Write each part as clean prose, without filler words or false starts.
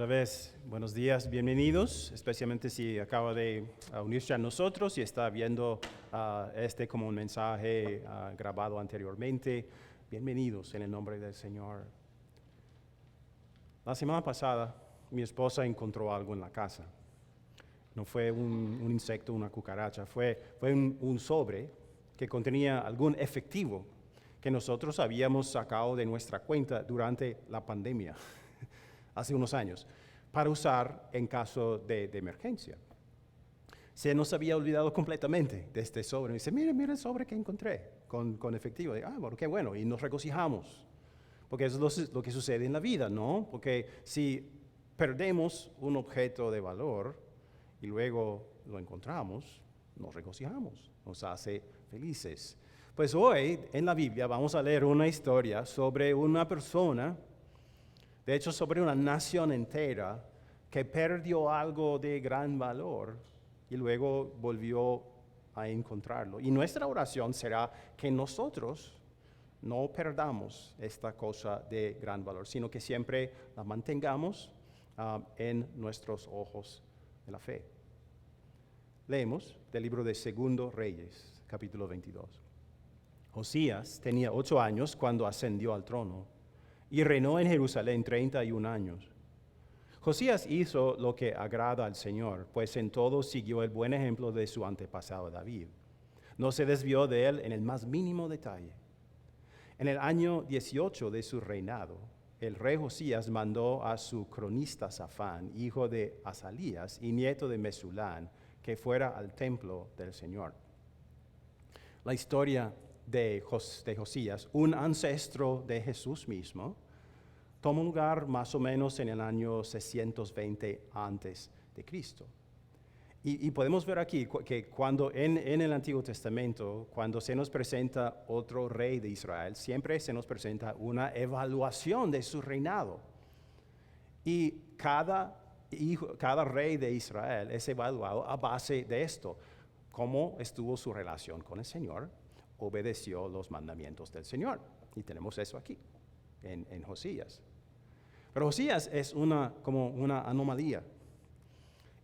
Otra vez, buenos días, bienvenidos, especialmente si acaba de unirse a nosotros y está viendo este como un mensaje grabado anteriormente. Bienvenidos en el nombre del Señor. La semana pasada, mi esposa encontró algo en la casa. No fue un insecto, una cucaracha, fue un sobre que contenía algún efectivo que nosotros habíamos sacado de nuestra cuenta durante la pandemia, hace unos años, para usar en caso de emergencia. Se nos había olvidado completamente de este sobre. Y dice, mira el sobre que encontré con efectivo. Y, bueno, qué bueno, y nos regocijamos. Porque eso es lo que sucede en la vida, ¿no? Porque si perdemos un objeto de valor y luego lo encontramos, nos regocijamos, nos hace felices. Pues hoy en la Biblia vamos a leer una historia sobre una persona, de hecho sobre una nación entera, que perdió algo de gran valor y luego volvió a encontrarlo. Y nuestra oración será que nosotros no perdamos esta cosa de gran valor, sino que siempre la mantengamos en nuestros ojos de la fe. Leemos del libro de 2 Reyes, capítulo 22. Josías tenía 8 años cuando ascendió al trono y reinó en Jerusalén 31 años. Josías hizo lo que agrada al Señor, pues en todo siguió el buen ejemplo de su antepasado David. No se desvió de él en el más mínimo detalle. En el año 18 de su reinado, el rey Josías mandó a su cronista Safán, hijo de Asalías y nieto de Mesulán, que fuera al templo del Señor. La historia de Josías, un ancestro de Jesús mismo, toma lugar más o menos en el año 620 antes de Cristo. Y podemos ver aquí que cuando en el Antiguo Testamento, cuando se nos presenta otro rey de Israel, siempre se nos presenta una evaluación de su reinado. Y cada rey de Israel es evaluado a base de esto. ¿Cómo estuvo su relación con el Señor? Obedeció los mandamientos del Señor. Y tenemos eso aquí, en Josías. Pero Josías es como una anomalía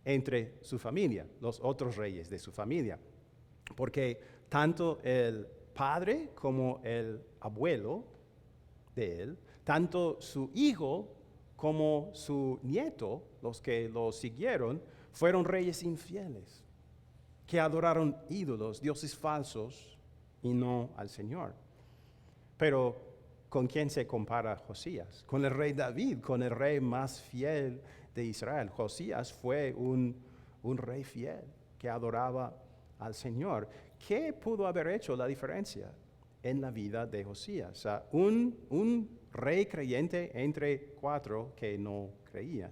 entre su familia, los otros reyes de su familia, porque tanto el padre como el abuelo de él, tanto su hijo como su nieto, los que lo siguieron, fueron reyes infieles, que adoraron ídolos, dioses falsos, y no al Señor. Pero ¿con quién se compara Josías? Con el rey David, con el rey más fiel de Israel. Josías fue un rey fiel que adoraba al Señor. ¿Qué pudo haber hecho la diferencia en la vida de Josías? O sea, un rey creyente entre 4 que no creían.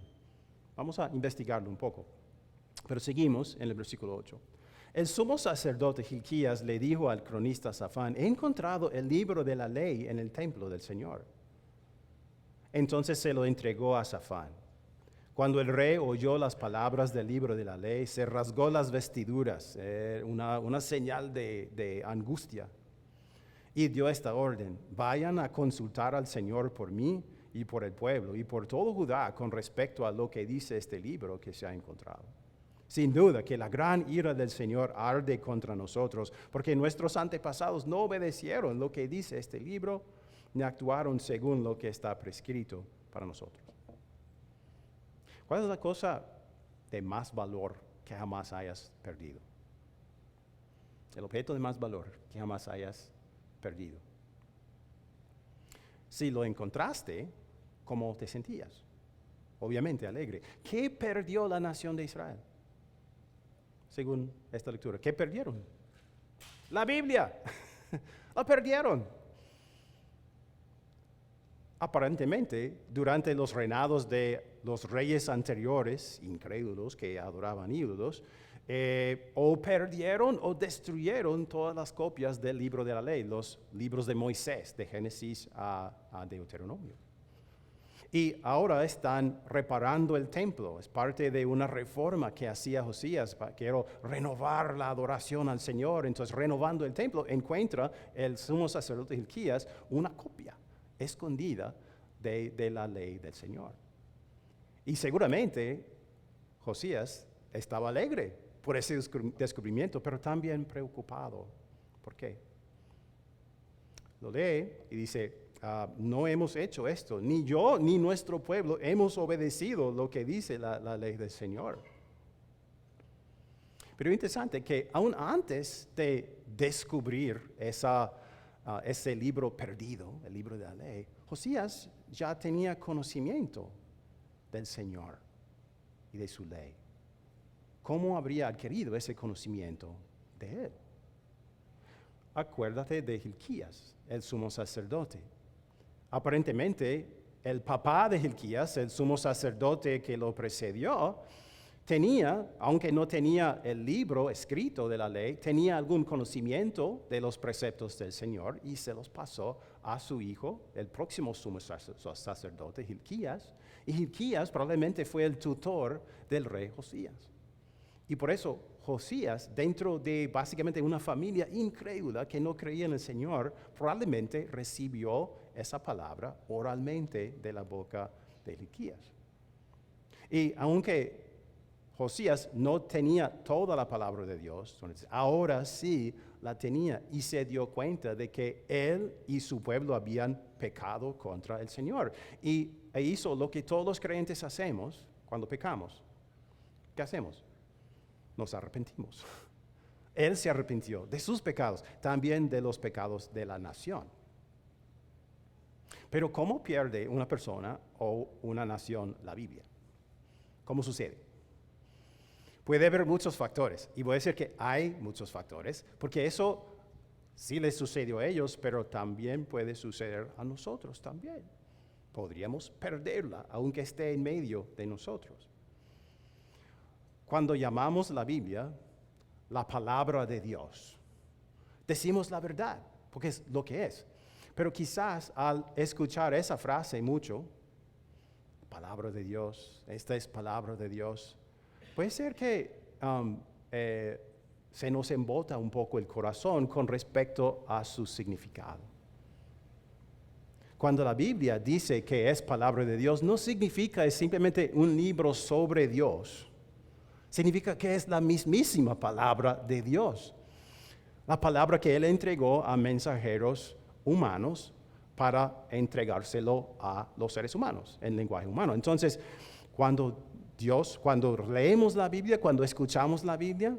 Vamos a investigarlo un poco. Pero seguimos en el versículo 8. El sumo sacerdote Hilquías le dijo al cronista Safán, he encontrado el libro de la ley en el templo del Señor. Entonces se lo entregó a Safán. Cuando el rey oyó las palabras del libro de la ley, se rasgó las vestiduras, una señal de angustia, y dio esta orden, vayan a consultar al Señor por mí y por el pueblo y por todo Judá con respecto a lo que dice este libro que se ha encontrado. Sin duda que la gran ira del Señor arde contra nosotros, porque nuestros antepasados no obedecieron lo que dice este libro, ni actuaron según lo que está prescrito para nosotros. ¿Cuál es la cosa de más valor que jamás hayas perdido? El objeto de más valor que jamás hayas perdido. Si lo encontraste, ¿cómo te sentías? Obviamente alegre. ¿Qué perdió la nación de Israel? Según esta lectura, ¿qué perdieron? La Biblia. La perdieron. Aparentemente, durante los reinados de los reyes anteriores, incrédulos que adoraban ídolos, o perdieron o destruyeron todas las copias del libro de la ley, los libros de Moisés, de Génesis a Deuteronomio. Y ahora están reparando el templo. Es parte de una reforma que hacía Josías. Quiero renovar la adoración al Señor. Entonces, renovando el templo, encuentra el sumo sacerdote Hilquías una copia escondida de la ley del Señor. Y seguramente Josías estaba alegre por ese descubrimiento, pero también preocupado. ¿Por qué? Lo lee y dice, no hemos hecho esto, ni yo ni nuestro pueblo hemos obedecido lo que dice la ley del Señor. Pero es interesante que aún antes de descubrir ese libro perdido, el libro de la ley, Josías ya tenía conocimiento del Señor y de su ley. ¿Cómo habría adquirido ese conocimiento de él? Acuérdate de Hilquías, el sumo sacerdote. Aparentemente, el papá de Hilquías, el sumo sacerdote que lo precedió, tenía, aunque no tenía el libro escrito de la ley, tenía algún conocimiento de los preceptos del Señor y se los pasó a su hijo, el próximo sumo sacerdote, Hilquías. Y Hilquías probablemente fue el tutor del rey Josías. Y por eso Josías, dentro de básicamente una familia incrédula que no creía en el Señor, probablemente recibió esa palabra oralmente de la boca de Hilquías. Y aunque Josías no tenía toda la palabra de Dios, ahora sí la tenía y se dio cuenta de que él y su pueblo habían pecado contra el Señor. E hizo lo que todos los creyentes hacemos cuando pecamos. ¿Qué hacemos? Nos arrepentimos. Él se arrepintió de sus pecados, también de los pecados de la nación. Pero ¿cómo pierde una persona o una nación la Biblia? ¿Cómo sucede? Puede haber muchos factores, y voy a decir que hay muchos factores, porque eso sí les sucedió a ellos, pero también puede suceder a nosotros también. Podríamos perderla, aunque esté en medio de nosotros. Cuando llamamos la Biblia la palabra de Dios, decimos la verdad, porque es lo que es. Pero quizás al escuchar esa frase mucho, palabra de Dios, esta es palabra de Dios, puede ser que se nos embota un poco el corazón con respecto a su significado. Cuando la Biblia dice que es palabra de Dios, no significa es simplemente un libro sobre Dios. Significa que es la mismísima palabra de Dios. La palabra que Él entregó a mensajeros humanos para entregárselo a los seres humanos, en lenguaje humano. Entonces, cuando leemos la Biblia, cuando escuchamos la Biblia,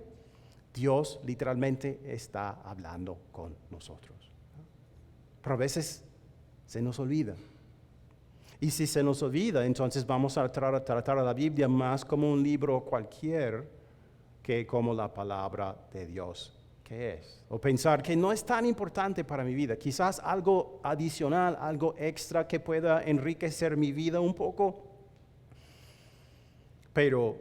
Dios literalmente está hablando con nosotros. Pero a veces se nos olvida. Y si se nos olvida, entonces vamos a tratar a la Biblia más como un libro cualquier que como la palabra de Dios que es. O pensar que no es tan importante para mi vida. Quizás algo adicional, algo extra que pueda enriquecer mi vida un poco. Pero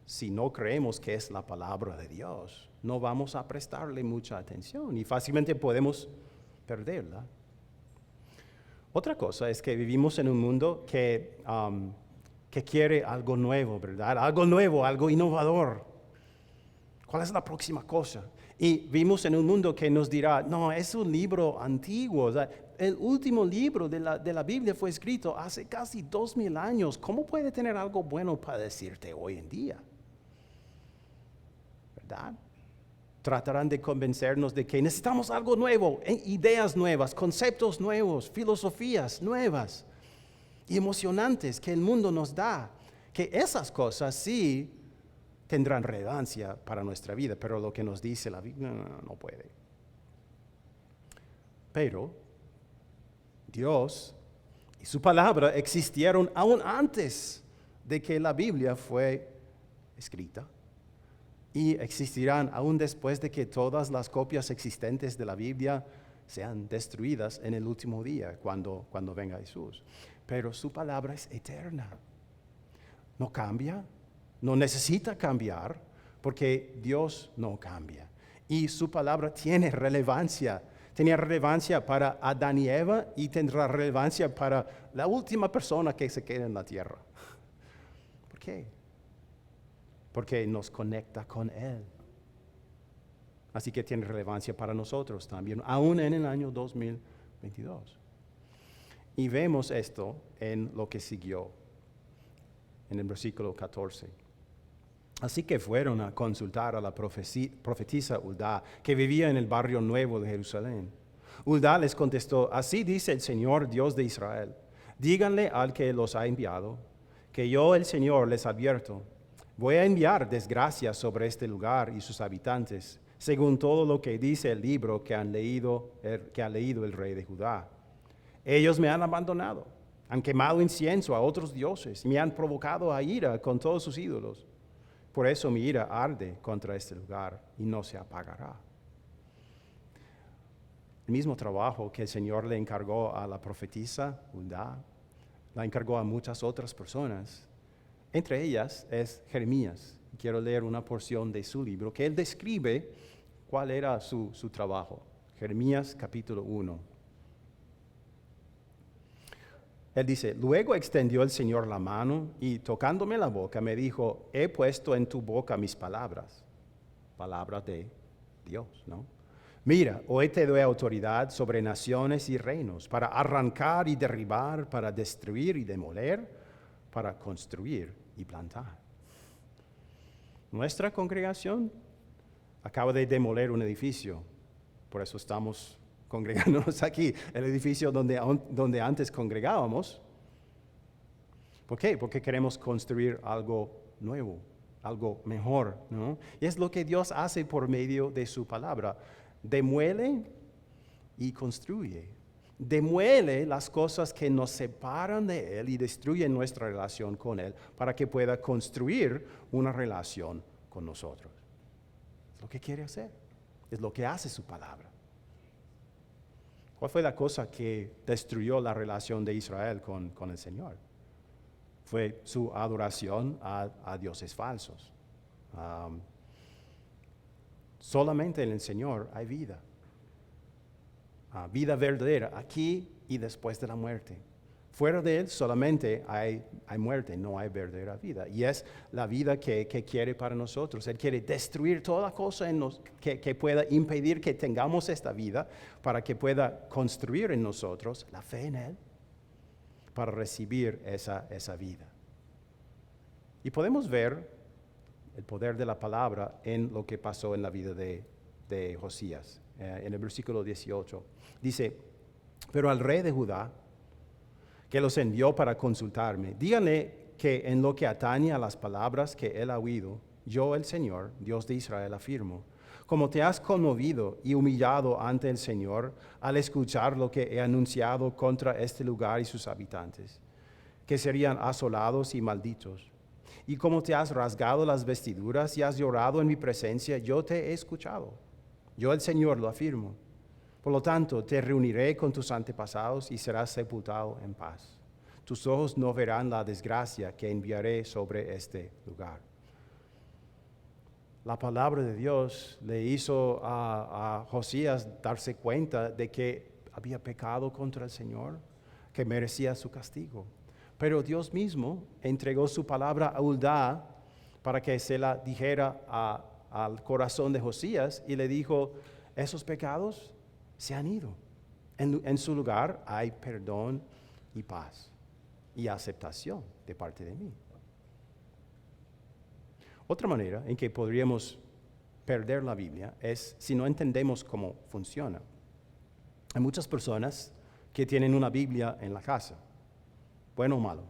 si no creemos que es la palabra de Dios, no vamos a prestarle mucha atención y fácilmente podemos perderla. Otra cosa es que vivimos en un mundo que quiere algo nuevo, ¿verdad? Algo nuevo, algo innovador. ¿Cuál es la próxima cosa? Y vivimos en un mundo que nos dirá, no, es un libro antiguo. O sea, el último libro de la Biblia fue escrito hace casi 2000 años. ¿Cómo puede tener algo bueno para decirte hoy en día? ¿Verdad? Tratarán de convencernos de que necesitamos algo nuevo, ideas nuevas, conceptos nuevos, filosofías nuevas y emocionantes que el mundo nos da. Que esas cosas sí tendrán relevancia para nuestra vida, pero lo que nos dice la Biblia no puede. Pero Dios y su palabra existieron aún antes de que la Biblia fue escrita. Y existirán aún después de que todas las copias existentes de la Biblia sean destruidas en el último día, cuando venga Jesús. Pero su palabra es eterna. No cambia, no necesita cambiar, porque Dios no cambia. Y su palabra tiene relevancia. Tenía relevancia para Adán y Eva y tendrá relevancia para la última persona que se quede en la tierra. ¿Por qué? Porque nos conecta con Él. Así que tiene relevancia para nosotros también, aún en el año 2022. Y vemos esto en lo que siguió. en el versículo 14. Así que fueron a consultar a la profetisa Hulda, que vivía en el barrio nuevo de Jerusalén. Hulda les contestó: así dice el Señor, Dios de Israel. Díganle al que los ha enviado, que yo, el Señor, les advierto. Voy a enviar desgracia sobre este lugar y sus habitantes, según todo lo que dice el libro que ha leído el rey de Judá. Ellos me han abandonado, han quemado incienso a otros dioses, me han provocado a ira con todos sus ídolos. Por eso mi ira arde contra este lugar y no se apagará. El mismo trabajo que el Señor le encargó a la profetisa Hulda, la encargó a muchas otras personas. Entre ellas es Jeremías. Quiero leer una porción de su libro que él describe cuál era su trabajo. Jeremías capítulo 1. Él dice: luego extendió el Señor la mano y tocándome la boca me dijo: he puesto en tu boca mis palabras. Palabras de Dios, ¿no? Mira, hoy te doy autoridad sobre naciones y reinos para arrancar y derribar, para destruir y demoler, para construir y plantar. Nuestra congregación acaba de demoler un edificio, por eso estamos congregándonos aquí, el edificio donde antes congregábamos. ¿Por qué? Porque queremos construir algo nuevo, algo mejor, ¿no? Y es lo que Dios hace por medio de su palabra. Demuele y construye. Demuele las cosas que nos separan de Él y destruyen nuestra relación con Él para que pueda construir una relación con nosotros. Es lo que quiere hacer. Es lo que hace su palabra. ¿Cuál fue la cosa que destruyó la relación de Israel con el Señor? Fue su adoración a dioses falsos. Solamente en el Señor hay vida. Vida verdadera, aquí y después de la muerte. Fuera de Él solamente hay muerte, no hay verdadera vida. Y es la vida que quiere para nosotros. Él quiere destruir toda cosa que pueda impedir que tengamos esta vida, para que pueda construir en nosotros la fe en Él, para recibir esa vida. Y podemos ver el poder de la palabra en lo que pasó en la vida de Josías. En el versículo 18 dice: pero al rey de Judá, que los envió para consultarme, díganle que en lo que atañe a las palabras que él ha oído, yo, el Señor, Dios de Israel, afirmo: como te has conmovido y humillado ante el Señor al escuchar lo que he anunciado contra este lugar y sus habitantes, que serían asolados y malditos, y como te has rasgado las vestiduras y has llorado en mi presencia, yo te he escuchado. Yo, el Señor, lo afirmo. Por lo tanto, te reuniré con tus antepasados y serás sepultado en paz. Tus ojos no verán la desgracia que enviaré sobre este lugar. La palabra de Dios le hizo a Josías darse cuenta de que había pecado contra el Señor, que merecía su castigo. Pero Dios mismo entregó su palabra a Hulda para que se la dijera al corazón de Josías y le dijo: esos pecados se han ido. En su lugar hay perdón y paz y aceptación de parte de mí. Otra manera en que podríamos perder la Biblia es si no entendemos cómo funciona. Hay muchas personas que tienen una Biblia en la casa. ¿Bueno o malo?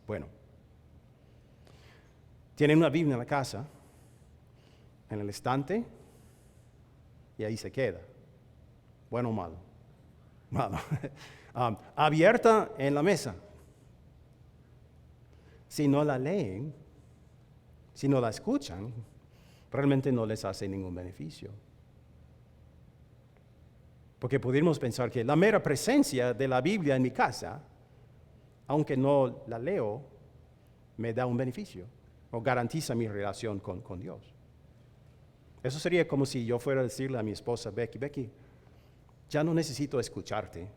Bueno. Tienen una Biblia en la casa, en el estante, y ahí se queda. ¿Bueno o malo? Malo. Abierta en la mesa. Si no la leen, si no la escuchan, realmente no les hace ningún beneficio. Porque podríamos pensar que la mera presencia de la Biblia en mi casa, aunque no la leo, me da un beneficio o garantiza mi relación con Dios. Eso sería como si yo fuera a decirle a mi esposa: Becky, ya no necesito escucharte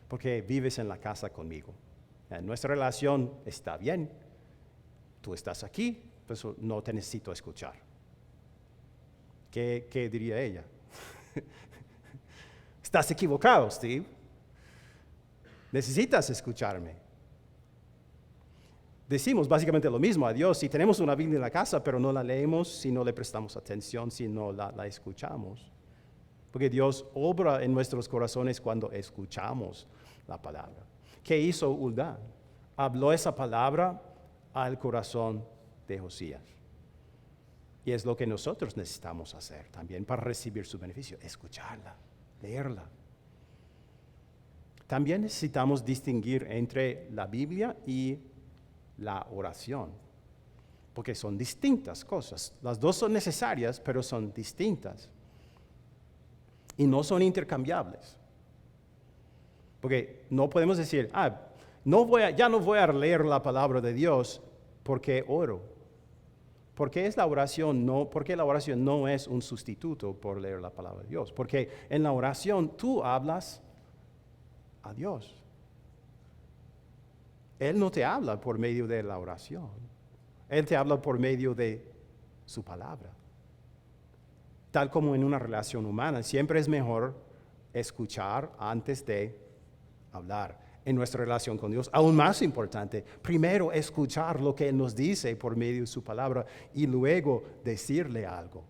porque vives en la casa conmigo. Nuestra relación está bien, tú estás aquí, pues no te necesito escuchar. ¿Qué diría ella? Estás equivocado, Steve. Necesitas escucharme. decimos básicamente lo mismo a Dios. Si tenemos una Biblia en la casa, pero no la leemos, si no le prestamos atención, si no la escuchamos. Porque Dios obra en nuestros corazones cuando escuchamos la palabra. ¿Qué hizo Uldán? Habló esa palabra al corazón de Josías. Y es lo que nosotros necesitamos hacer también para recibir su beneficio, escucharla, leerla. También necesitamos distinguir entre la Biblia y la oración, porque son distintas cosas. Las dos son necesarias, pero son distintas. Y no son intercambiables. Porque no podemos decir, ya no voy a leer la palabra de Dios porque oro. Porque la oración no es un sustituto por leer la palabra de Dios. Porque en la oración tú hablas a Dios. Él no te habla por medio de la oración. Él te habla por medio de su palabra. Tal como en una relación humana, siempre es mejor escuchar antes de hablar. En nuestra relación con Dios, aún más importante, primero escuchar lo que Él nos dice por medio de su palabra y luego decirle algo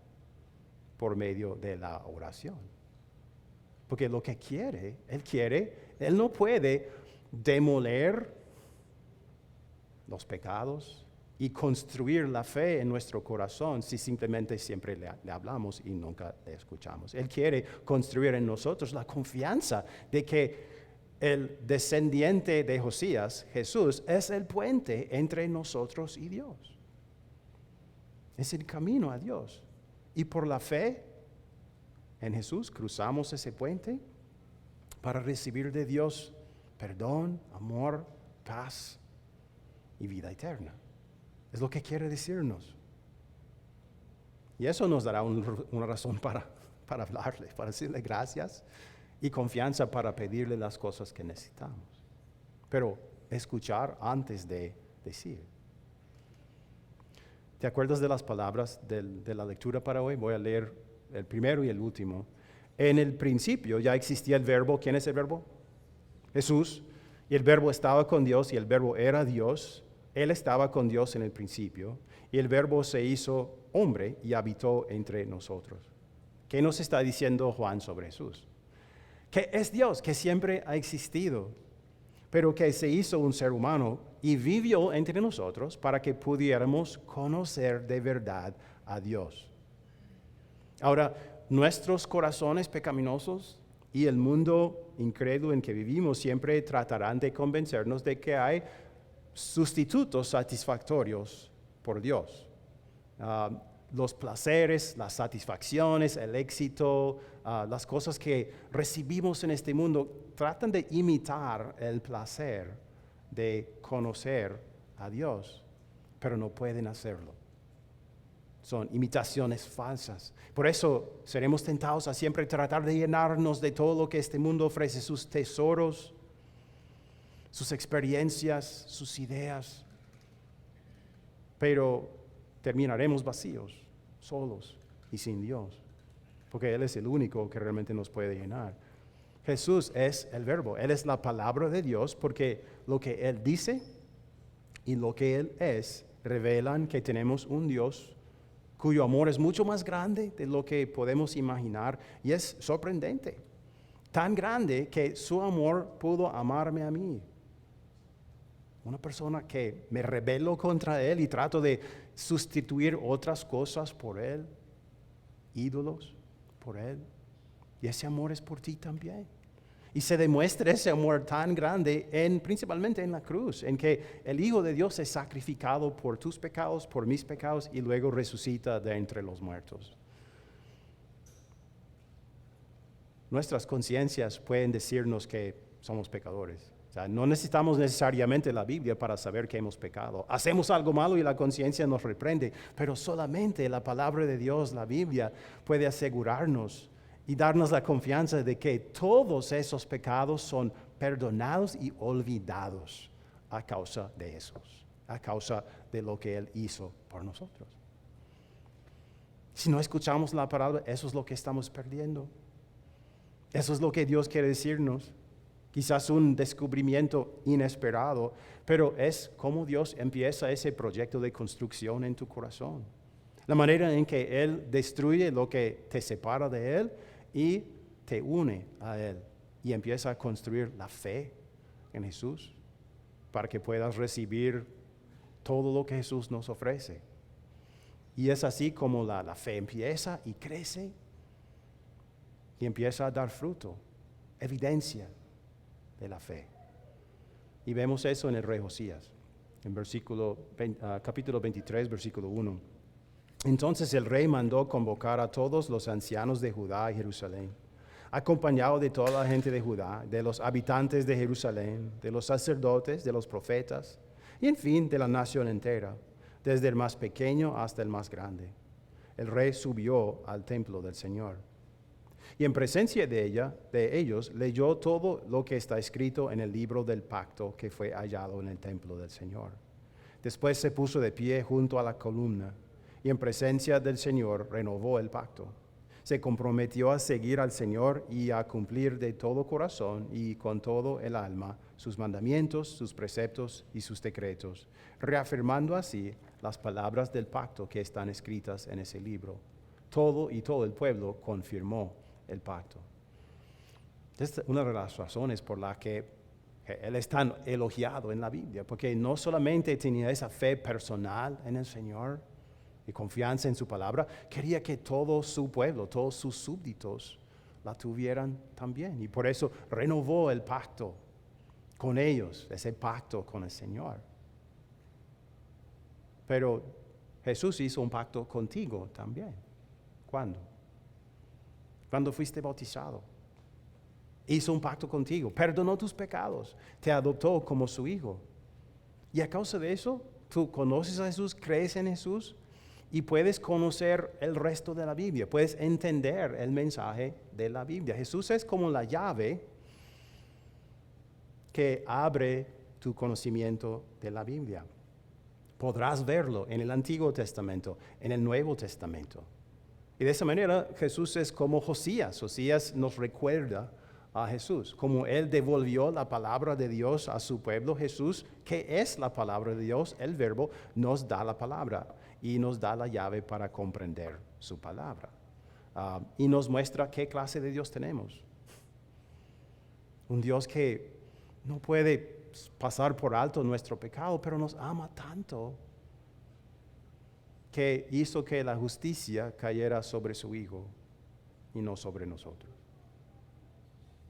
por medio de la oración. Porque lo que Él no puede demoler los pecados y construir la fe en nuestro corazón si simplemente siempre le hablamos y nunca le escuchamos. Él quiere construir en nosotros la confianza de que el descendiente de Josías, Jesús, es el puente entre nosotros y Dios. Es el camino a Dios. Y por la fe en Jesús cruzamos ese puente para recibir de Dios perdón, amor, paz y vida eterna. Es lo que quiere decirnos. Y eso nos dará una razón para hablarle, para decirle gracias y confianza para pedirle las cosas que necesitamos. Pero escuchar antes de decir. ¿Te acuerdas de las palabras de la lectura para hoy? Voy a leer el primero y el último. En el principio ya existía el verbo. ¿Quién es el verbo? Jesús. Y el verbo estaba con Dios y el verbo era Dios. Él estaba con Dios en el principio. Y el verbo se hizo hombre y habitó entre nosotros. ¿Qué nos está diciendo Juan sobre Jesús? Que es Dios, que siempre ha existido, pero que se hizo un ser humano y vivió entre nosotros para que pudiéramos conocer de verdad a Dios. Ahora, nuestros corazones pecaminosos y el mundo incrédulo en que vivimos siempre tratarán de convencernos de que hay sustitutos satisfactorios por Dios. Los placeres, las satisfacciones, el éxito, las cosas que recibimos en este mundo tratan de imitar el placer de conocer a Dios, pero no pueden hacerlo. Son imitaciones falsas. Por eso seremos tentados a siempre tratar de llenarnos de todo lo que este mundo ofrece, sus tesoros, sus experiencias, sus ideas. Pero terminaremos vacíos, solos y sin Dios, porque Él es el único que realmente nos puede llenar. Jesús es el verbo, Él es la palabra de Dios, porque lo que Él dice y lo que Él es revelan que tenemos un Dios cuyo amor es mucho más grande de lo que podemos imaginar y es sorprendente, tan grande que su amor pudo amarme a mí. Una persona que me rebelo contra Él y trato de sustituir otras cosas por Él, ídolos por Él. Y ese amor es por ti también. Y se demuestra ese amor tan grande principalmente en la cruz, en que el Hijo de Dios es sacrificado por tus pecados, por mis pecados, y luego resucita de entre los muertos. Nuestras conciencias pueden decirnos que somos pecadores. O sea, no necesitamos necesariamente la Biblia para saber que hemos pecado. Hacemos algo malo y la conciencia nos reprende, pero solamente la palabra de Dios, la Biblia, puede asegurarnos y darnos la confianza de que todos esos pecados son perdonados y olvidados a causa de Jesús, a causa de lo que Él hizo por nosotros. Si no escuchamos la palabra, eso es lo que estamos perdiendo. Eso es lo que Dios quiere decirnos. quizás un descubrimiento inesperado, pero es como Dios empieza ese proyecto de construcción en tu corazón. La manera en que Él destruye lo que te separa de Él y te une a Él y empieza a construir la fe en Jesús para que puedas recibir todo lo que Jesús nos ofrece. Y es así como la fe empieza y crece y empieza a dar fruto, evidencia de la fe. Y vemos eso en el rey Josías, en capítulo 23, versículo 1. Entonces el rey mandó convocar a todos los ancianos de Judá y Jerusalén, acompañado de toda la gente de Judá, de los habitantes de Jerusalén, de los sacerdotes, de los profetas, y en fin, de la nación entera, desde el más pequeño hasta el más grande. El rey subió al templo del Señor. Y en presencia de ellos, leyó todo lo que está escrito en el libro del pacto que fue hallado en el templo del Señor. Después se puso de pie junto a la columna, y en presencia del Señor renovó el pacto. Se comprometió a seguir al Señor y a cumplir de todo corazón y con todo el alma sus mandamientos, sus preceptos y sus decretos, reafirmando así las palabras del pacto que están escritas en ese libro. Todo el pueblo confirmó el pacto. Esta es una de las razones por la que él es tan elogiado en la Biblia, porque no solamente tenía esa fe personal en el Señor y confianza en su palabra, quería que todo su pueblo, todos sus súbditos la tuvieran también. Y por eso renovó el pacto con ellos, ese pacto con el Señor. Pero Jesús hizo un pacto contigo también. ¿Cuándo? Cuando fuiste bautizado. Hizo un pacto contigo, perdonó tus pecados, te adoptó como su hijo. Y a causa de eso, tú conoces a Jesús, crees en Jesús y puedes conocer el resto de la Biblia, puedes entender el mensaje de la Biblia. Jesús es como la llave que abre tu conocimiento de la Biblia. Podrás verlo en el Antiguo Testamento, en el Nuevo Testamento. Y de esa manera Jesús es como Josías. Josías nos recuerda a Jesús, como Él devolvió la palabra de Dios a su pueblo. Jesús, que es la palabra de Dios, el verbo, nos da la palabra y nos da la llave para comprender su palabra. Y nos muestra qué clase de Dios tenemos. Un Dios que no puede pasar por alto nuestro pecado, pero nos ama tanto que hizo que la justicia cayera sobre su Hijo y no sobre nosotros.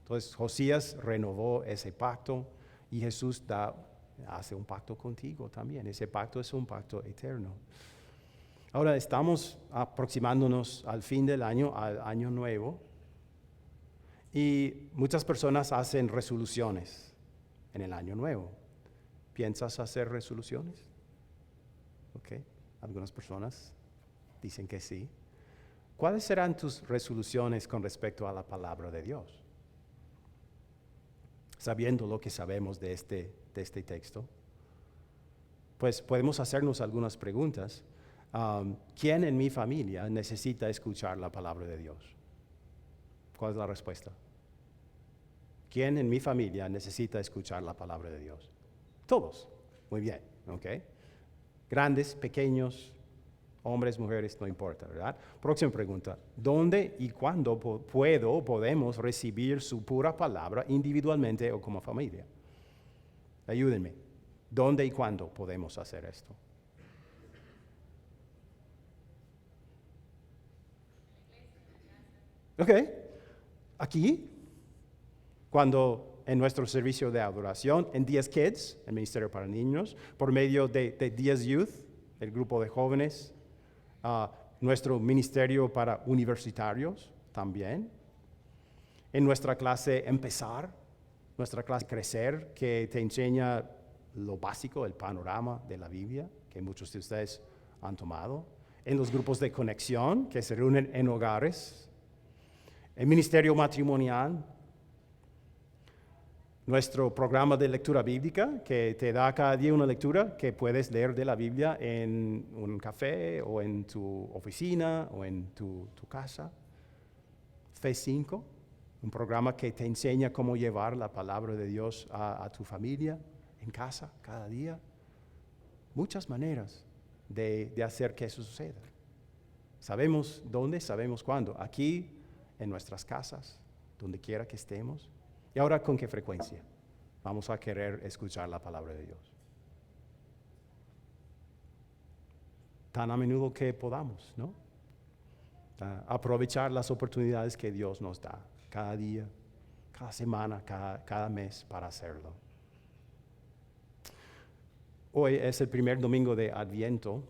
Entonces Josías renovó ese pacto y Jesús hace un pacto contigo también. Ese pacto es un pacto eterno. Ahora estamos aproximándonos al fin del año, al año nuevo, y muchas personas hacen resoluciones en el año nuevo. ¿Piensas hacer resoluciones? Ok, algunas personas dicen que sí. ¿Cuáles serán tus resoluciones con respecto a la palabra de Dios? Sabiendo lo que sabemos de este texto, pues podemos hacernos algunas preguntas. ¿Quién en mi familia necesita escuchar la palabra de Dios? ¿Cuál es la respuesta? ¿Quién en mi familia necesita escuchar la palabra de Dios? Todos. Muy bien, ¿ok? Grandes, pequeños, hombres, mujeres, no importa, ¿verdad? Próxima pregunta. ¿Dónde y cuándo podemos recibir su pura palabra individualmente o como familia? Ayúdenme. ¿Dónde y cuándo podemos hacer esto? Ok. Aquí, cuando en nuestro servicio de adoración, en Días Kids, el Ministerio para Niños, por medio de Días Youth, el grupo de jóvenes, nuestro ministerio para universitarios también, en nuestra clase Empezar, nuestra clase Crecer, que te enseña lo básico, el panorama de la Biblia, que muchos de ustedes han tomado, en los grupos de conexión que se reúnen en hogares, el ministerio matrimonial, nuestro programa de lectura bíblica, que te da cada día una lectura que puedes leer de la Biblia en un café o en tu oficina o en tu casa. Fe 5, Un programa que te enseña cómo llevar la palabra de Dios a tu familia, en casa, cada día. Muchas maneras de hacer que eso suceda. Sabemos dónde, sabemos cuándo. Aquí, en nuestras casas, donde quiera que estemos. Y ahora, ¿con qué frecuencia vamos a querer escuchar la palabra de Dios? Tan a menudo que podamos, ¿no? Aprovechar las oportunidades que Dios nos da cada día, cada semana, cada mes para hacerlo. Hoy es el primer domingo de Adviento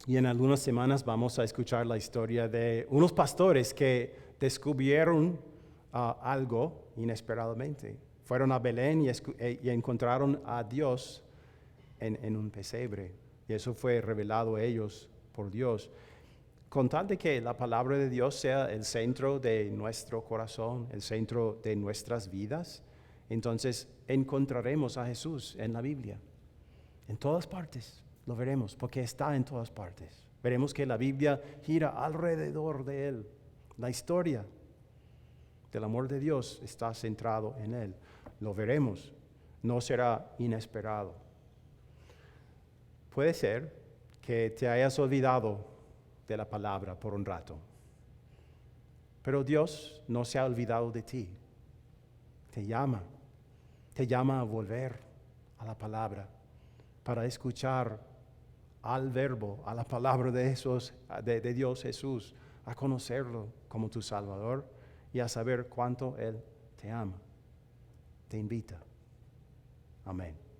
y en algunas semanas vamos a escuchar la historia de unos pastores que descubrieron algo inesperadamente. Fueron a Belén y encontraron a Dios en un pesebre. Y eso fue revelado a ellos por Dios. Con tal de que la palabra de Dios sea el centro de nuestro corazón, el centro de nuestras vidas, entonces encontraremos a Jesús en la Biblia. En todas partes lo veremos, porque está en todas partes. Veremos que la Biblia gira alrededor de Él. La historia del amor de Dios está centrado en Él. Lo veremos, no será inesperado. Puede ser que te hayas olvidado de la palabra por un rato, pero Dios no se ha olvidado de ti. Te llama a volver a la palabra para escuchar al verbo, a la palabra de Dios Jesús, a conocerlo como tu Salvador y a saber cuánto Él te ama. Te invita. Amén.